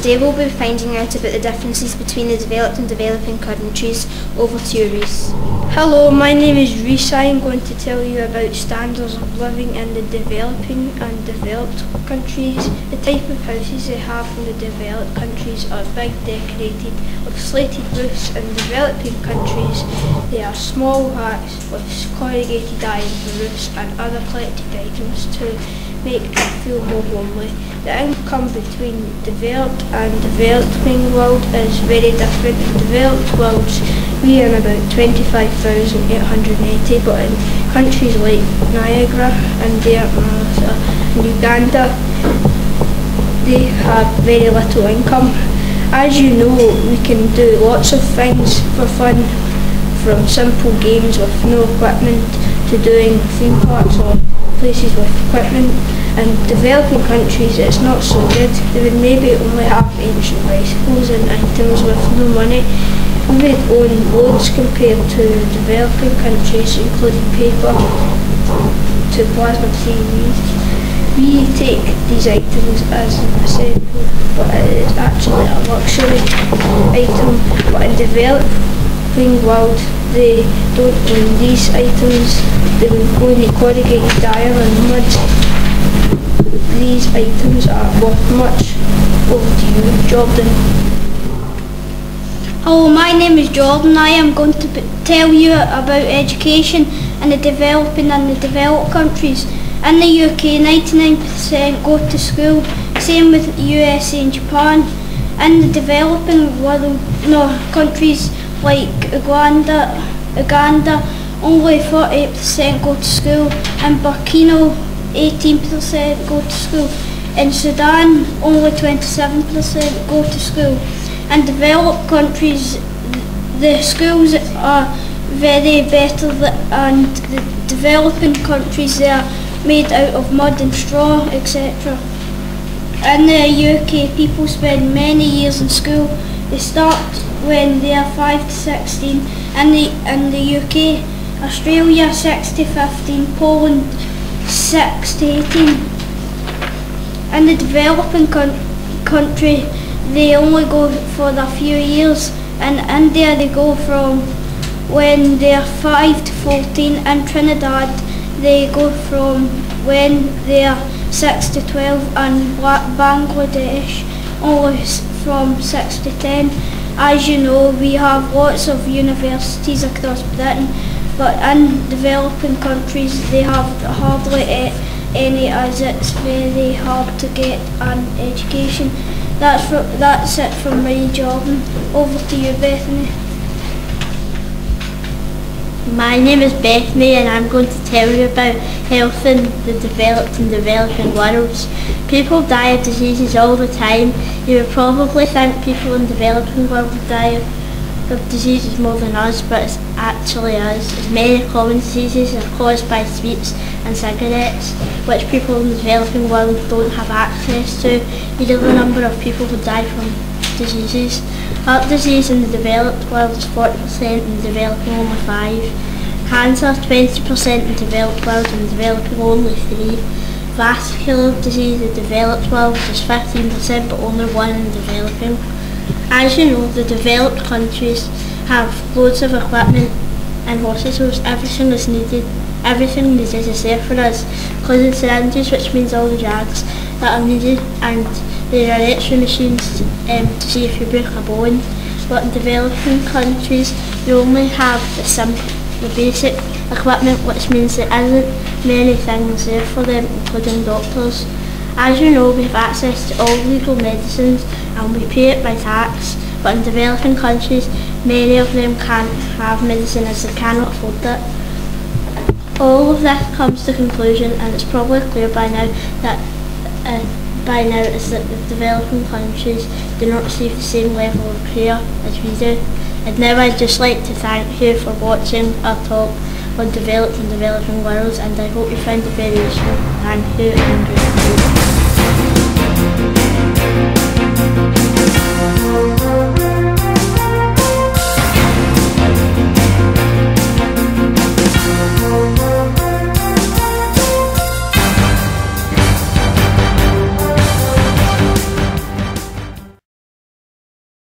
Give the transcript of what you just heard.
Today we'll be finding out about the differences between the developed and developing countries. Over to you, Reese. Hello, my name is Reese. I am going to tell you about standards of living in the developing and developed countries. The type of houses they have in the developed countries are big, decorated with slated roofs. In developing countries they are small hats with corrugated iron roofs and other collected items to make them feel more homely. The income between developed and developing world is very different. In developed worlds we earn about 25,880, but in countries like Niagara, India, Malaysia and Uganda they have very little income. As you know, we can do lots of things for fun, from simple games with no equipment to doing theme parks or places with equipment. In developing countries it's not so good. They would maybe only have ancient bicycles and items with no money. We would own loads compared to developing countries, including paper to plasma TVs. We take these items as an essential, but it is actually a luxury item. But in developing world they don't own these items. They would only corrugated iron and mud. These items are worth much. Over to you, Jordan. Hello, my name is Jordan. I am going to tell you about education in the developing and the developed countries. In the UK, 99% go to school, same with the USA and Japan. In the developing world, countries like Uganda, only 48% go to school. In Burkina, 18% go to school. In Sudan, only 27% go to school. In developed countries, the schools are very better, and the developing countries they are made out of mud and straw, etc. In the UK, people spend many years in school. They start when they are 5 to 16. In the UK, Australia 6 to 15, Poland 6 to 18. In the developing country, they only go for a few years. In India, they go from when they are 5 to 14. In Trinidad, they go from when they are 6 to 12, and Bangladesh only from 6 to 10. As you know, we have lots of universities across Britain, but in developing countries they have hardly any, as it's very hard to get an education. That's it from me, Jordan. Over to you, Bethany. My name is Bethany and I'm going to tell you about health in the developed and developing worlds. People die of diseases all the time. You would probably think people in the developing world would die of diseases more than us, but it's actually us. As many common diseases are caused by sweets and cigarettes, which people in the developing world don't have access to. Either the number of people who die from diseases. Heart disease in the developed world is 40%, in the developing only 5%. Cancer 20% in the developed world, and the developing only 3%. Vascular disease in the developed world is 15%, but only 1% in the developing. As you know, the developed countries have loads of equipment and hospitals. Everything is needed. Everything needed is there for us, including syringes, which means all the drugs that are needed, and there are X-ray machines to see if you break a bone. But in developing countries, you only have the basic equipment, which means there isn't many things there for them, including doctors. As you know, we have access to all legal medicines and we pay it by tax, but in developing countries, many of them can't have medicine as they cannot afford it. All of this comes to conclusion, and it's probably clear by now that the developing countries do not receive the same level of care as we do. And now I'd just like to thank you for watching our talk on developed and developing worlds, and I hope you found it very useful. Thank you and goodbye.